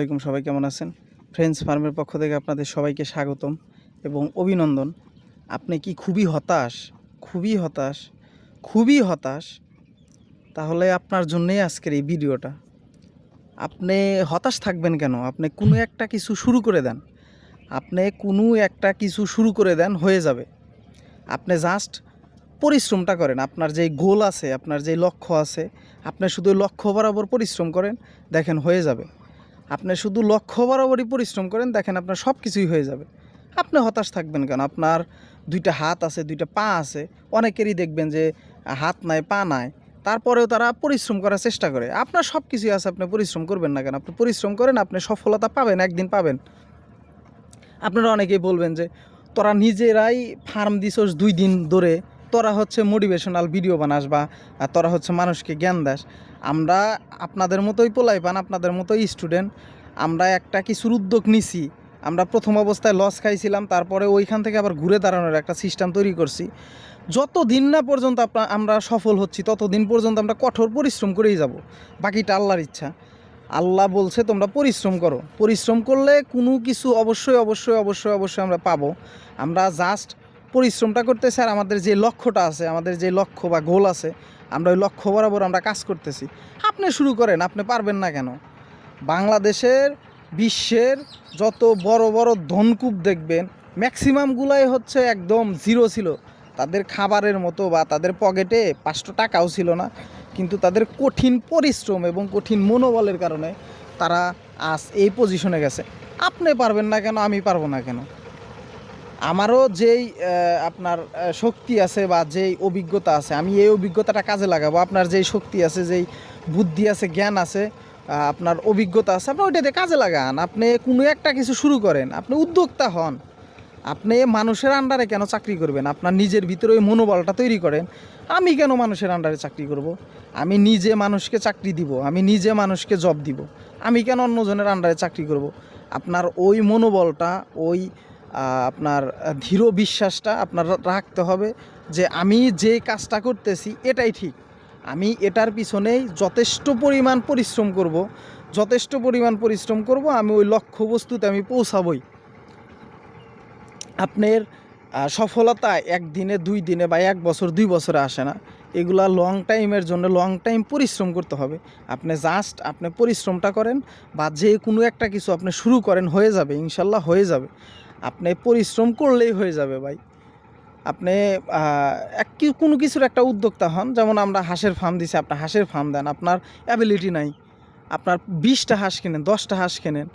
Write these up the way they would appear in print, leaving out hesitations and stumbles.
আলাইকুম, সবাই কেমন আছেন? ফ্রেন্ডস ফার্মের পক্ষ থেকে আপনাদের সবাইকে স্বাগতম এবং অভিনন্দন। আপনি কি খুবই হতাশ, খুবই হতাশ, খুবই হতাশ? তাহলে আপনার জন্যই আজকের এই ভিডিওটা। আপনি হতাশ থাকবেন কেন? আপনি কোনো একটা কিছু শুরু করে দেন। আপনি কোনো একটা কিছু শুরু করে দেন, হয়ে যাবে। আপনি জাস্ট পরিশ্রমটা করেন। আপনার যেই গোল আছে, আপনার যেই লক্ষ্য আছে, আপনি শুধু লক্ষ্য বরাবর পরিশ্রম করেন, দেখেন হয়ে যাবে। আপনি শুধু লক্ষ্য বরাবরই পরিশ্রম করেন, দেখেন আপনার সব কিছুই হয়ে যাবে। আপনি হতাশ থাকবেন কেন? আপনার দুইটা হাত আছে, দুইটা পা আছে। অনেকেরই দেখবেন যে হাত নাই, পা নাই, তারপরেও তারা পরিশ্রম করার চেষ্টা করে। আপনার সব কিছুই আছে, আপনি পরিশ্রম করবেন না কেন? আপনি পরিশ্রম করেন, আপনি সফলতা পাবেন, একদিন পাবেন। আপনারা অনেকেই বলবেন যে তোরা নিজেরাই ফার্ম দিছস 2 দিন ধরে, তোরা হচ্ছে মোটিভেশনাল ভিডিও বানাস বা তোরা হচ্ছে মানুষকে জ্ঞান দাস। আমরা আপনাদের মতোই পোলাইপান, আপনাদের মতোই স্টুডেন্ট। আমরা একটা কিছুর উদ্যোগ নিছি। আমরা প্রথম অবস্থায় লস খাইছিলাম, তারপরে ওইখান থেকে আবার ঘুরে দাঁড়ানোর একটা সিস্টেম তৈরি করছি। যত দিন না পর্যন্ত আমরা সফল হচ্ছি, ততদিন পর্যন্ত আমরা কঠোর পরিশ্রম করেই যাব। বাকিটা আল্লাহর ইচ্ছা। আল্লাহ বলছে তোমরা পরিশ্রম করো, পরিশ্রম করলে কোনো কিছু অবশ্যই অবশ্যই অবশ্যই অবশ্যই আমরা পাবো। আমরা জাস্ট পরিশ্রমটা করতেছি, আর আমাদের যে লক্ষ্যটা আছে, আমাদের যে লক্ষ্য বা গোল আছে, আমরা ওই লক্ষ্য বরাবর আমরা কাজ করতেছি। আপনি শুরু করেন, আপনি পারবেন না কেন? বাংলাদেশের, বিশ্বের যত বড় বড় ধনকূপ দেখবেন, ম্যাক্সিমামগুলাই হচ্ছে একদম জিরো ছিল। তাদের খাবারের মতো বা তাদের পকেটে 500 টাকাও ছিল না, কিন্তু তাদের কঠিন পরিশ্রম এবং কঠিন মনোবলের কারণে তারা আজ এই পজিশনে গেছে। আপনি পারবেন না কেন? আমি পারবো না কেন? আমারও যেই আপনার শক্তি আছে বা যেই অভিজ্ঞতা আছে, আমি এই অভিজ্ঞতাটা কাজে লাগাবো। আপনার যেই শক্তি আছে, যেই বুদ্ধি আছে, জ্ঞান আছে, আপনার অভিজ্ঞতা আছে, আপনি ওইটাতে কাজে লাগান। আপনি কোনো একটা কিছু শুরু করেন, আপনি উদ্যোক্তা হন। আপনি মানুষের আন্ডারে কেন চাকরি করবেন? আপনার নিজের ভিতরে ওই মনোবলটা তৈরি করেন। আমি কেন মানুষের আন্ডারে চাকরি করব? আমি নিজে মানুষকে চাকরি দিব, আমি নিজে মানুষকে জব দিব। আমি কেন অন্যজনের আন্ডারে চাকরি করব? আপনার ওই মনোবলটা, ওই আপনার দৃঢ় বিশ্বাসটা আপনার রাখতে হবে যে আমি যে কাজটা করতেছি এটাই ঠিক। আমি এটার পিছনেই যথেষ্ট পরিমাণ পরিশ্রম করব, যথেষ্ট পরিমাণ পরিশ্রম করব, আমি ওই লক্ষ্যবস্তুতে আমি পৌঁছাবই। আপনার সফলতা 1 দিনে, 2 দিনে বা 1 বছর, 2 বছরে আসে না। এগুলা লং টাইমের জন্য লং টাইম পরিশ্রম করতে হবে। আপনি জাস্ট আপনি পরিশ্রমটা করেন বা যে কোনো একটা কিছু আপনি শুরু করেন, হয়ে যাবে, ইনশাল্লাহ হয়ে যাবে। আপনি পরিশ্রম করলেই হয়ে যাবে ভাই। আপনি কোনো কিছুর একটা উদ্যোক্তা হন। যেমন আমরা হাঁসের ফার্ম দিছি, আপনি হাঁসের ফার্ম দেন। আপনার অ্যাবিলিটি নাই, আপনার 20টা হাঁস কেনেন, 10টা হাঁস কেনেন,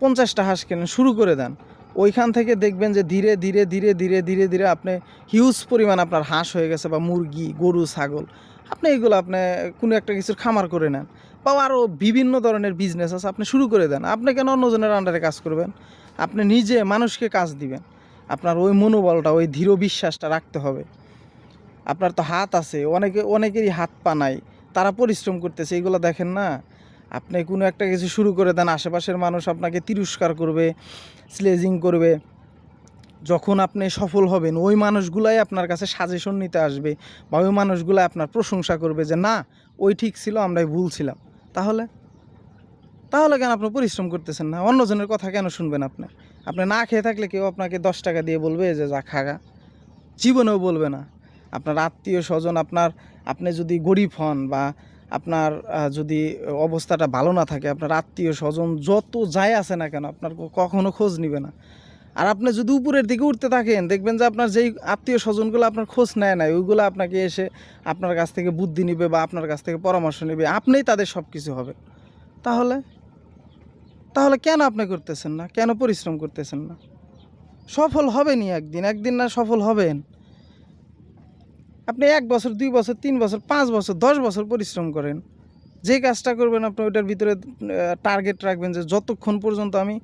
50টা হাঁস কেনেন, শুরু করে দেন। ওইখান থেকে দেখবেন যে ধীরে ধীরে ধীরে ধীরে ধীরে ধীরে আপনি হিউজ পরিমাণ আপনার হাঁস হয়ে গেছে, বা মুরগি, গরু, ছাগল। আপনি এগুলো আপনি কোনো একটা কিছুর খামার করে নেন, বা আরও বিভিন্ন ধরনের বিজনেস আছে, আপনি শুরু করে দেন। আপনি কেন অন্যজনের আন্ডারে কাজ করবেন? আপনি নিজে মানুষকে কাজ দিবেন। আপনার ওই মনোবলটা, ওই দৃঢ় বিশ্বাসটা রাখতে হবে। আপনার তো হাত আছে, অনেকেরই হাত পা নাই, তারা পরিশ্রম করতেছে, এগুলো দেখেন না? আপনি কোনো একটা কিছু শুরু করে দেন, আশেপাশের মানুষ আপনাকে তিরস্কার করবে, স্লেজিং করবে। যখন আপনি সফল হবেন, ওই মানুষগুলাই আপনার কাছে সাজেশন নিতে আসবে, বা ওই মানুষগুলাই আপনার প্রশংসা করবে যে না, ওই ঠিক ছিল, আমরাই ভুল ছিলাম। তাহলে তাহলে কেন আপনি পরিশ্রম করতেছেন না? অন্যজনের কথা কেন শুনবেন আপনি? আপনি না খেয়ে থাকলে কেউ আপনাকে 10 টাকা দিয়ে বলবে যে যা খাগা? জীবনেও বলবে না। আপনার আত্মীয় স্বজন, আপনি যদি গরিব হন বা আপনার যদি অবস্থাটা ভালো না থাকে, আপনার আত্মীয় স্বজন যত যাই আছে না কেন, আপনার কখনো খোঁজ নিবে না। আর আপনি যদি উপরের দিকে উঠতে থাকেন, দেখবেন যে আপনার যেই আত্মীয় স্বজনগুলো আপনার খোঁজ নেয় না, ওইগুলো আপনাকে এসে আপনার কাছ থেকে বুদ্ধি নিবে বা আপনার কাছ থেকে পরামর্শ নেবে, আপনিই তাদের সব কিছু হবে। তাহলে তাহলে কেন আপনি করতেছেন না? কেন পরিশ্রম করতেছেন না? সফল হবেনই একদিন, একদিন না সফল হবেন। আপনি 1 বছর, 2 বছর, 3 বছর, 5 বছর, 10 বছর পরিশ্রম করেন। যে কাজটা করবেন আপনি ওইটার ভিতরে টার্গেট রাখবেন যে যতক্ষণ পর্যন্ত আমি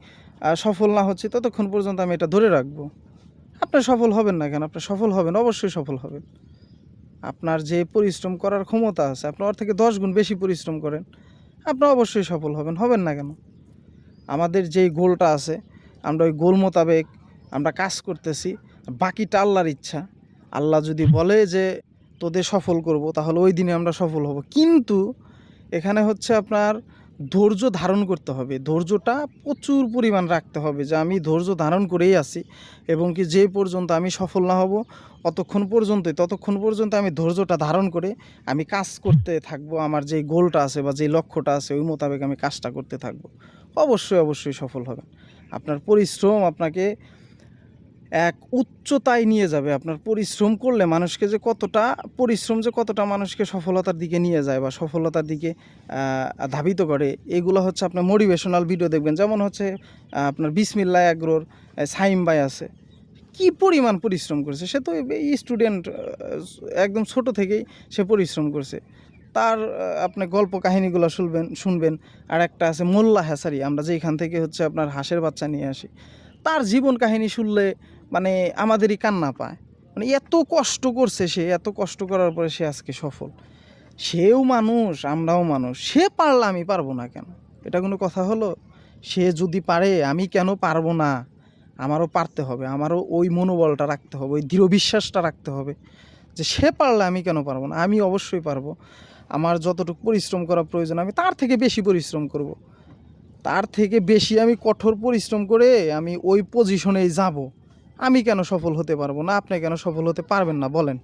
সফল না হচ্ছি, ততক্ষণ পর্যন্ত আমি এটা ধরে রাখবো। আপনি সফল হবেন না কেন? আপনি সফল হবেন, অবশ্যই সফল হবেন। আপনার যে পরিশ্রম করার ক্ষমতা আছে, আপনি ওর থেকে 10 গুণ বেশি পরিশ্রম করেন, আপনি অবশ্যই সফল হবেন। হবেন না কেন? আমাদের যেই গোলটা আছে, আমরা ওই গোল মোতাবেক আমরা কাজ করতেছি। বাকিটা আল্লাহর ইচ্ছা। আল্লাহ যদি বলে যে তোদের সফল করব, তাহলে ওই দিনে আমরা সফল হব। কিন্তু এখানে হচ্ছে আপনার ধৈর্য ধারণ করতে হবে, ধৈর্যটা প্রচুর পরিমাণ রাখতে হবে যে আমি ধৈর্য ধারণ করেই আছি এবং কি যে পর্যন্ত আমি সফল না হব ততক্ষণ পর্যন্ত আমি ধৈর্যটা ধারণ করে আমি কাজ করতে থাকবো। আমার যেই গোলটা আছে বা যেই লক্ষ্যটা আছে ওই মোতাবেক আমি কাজটা করতে থাকবো। অবশ্যই সফল হবেন। আপনার পরিশ্রম আপনাকে এক উচ্চতায় নিয়ে যাবে। আপনার পরিশ্রম করলে মানুষকে যে কতটা মানুষকে সফলতার দিকে নিয়ে যায় বা সফলতার দিকে ধাবিত করে, এগুলো হচ্ছে আপনার মোটিভেশনাল ভিডিও দেখবেন। যেমন হচ্ছে আপনার বিসমিল্লাহ এগ্রোর সাইম ভাই আছে, কি পরিমাণ পরিশ্রম করেছে। সে তো এই স্টুডেন্ট, একদম ছোট থেকেই সে পরিশ্রম করছে। তার আপনি গল্প কাহিনীগুলো শুনবেন। আর একটা আছে মোল্লা হ্যাসারি, আমরা যেখান থেকে হচ্ছে আপনার হাঁসের বাচ্চা নিয়ে আসি। তার জীবন কাহিনী শুনলে মানে আমাদেরই কান্না পায়। মানে এত কষ্ট করছে সে, এত কষ্ট করার পরে সে আজকে সফল। সেও মানুষ, আমরাও মানুষ। সে পারলে আমি পারবো না কেন? এটা কোনো কথা হলো? সে যদি পারে আমি কেন পারবো না? আমারও পারতে হবে, আমারও ওই মনোবলটা রাখতে হবে, ওই দৃঢ় বিশ্বাসটা রাখতে হবে যে সে পারলে আমি কেন পারবো না? আমি অবশ্যই পারবো। আমার যতটুকু পরিশ্রম করা প্রয়োজন আমি তার থেকে বেশি পরিশ্রম করব। তার থেকে বেশি আমি কঠোর পরিশ্রম করে আমি ওই পজিশনেই যাব। আমি কেন সফল হতে পারবো না? আপনি কেন সফল হতে পারবেন না বলেন?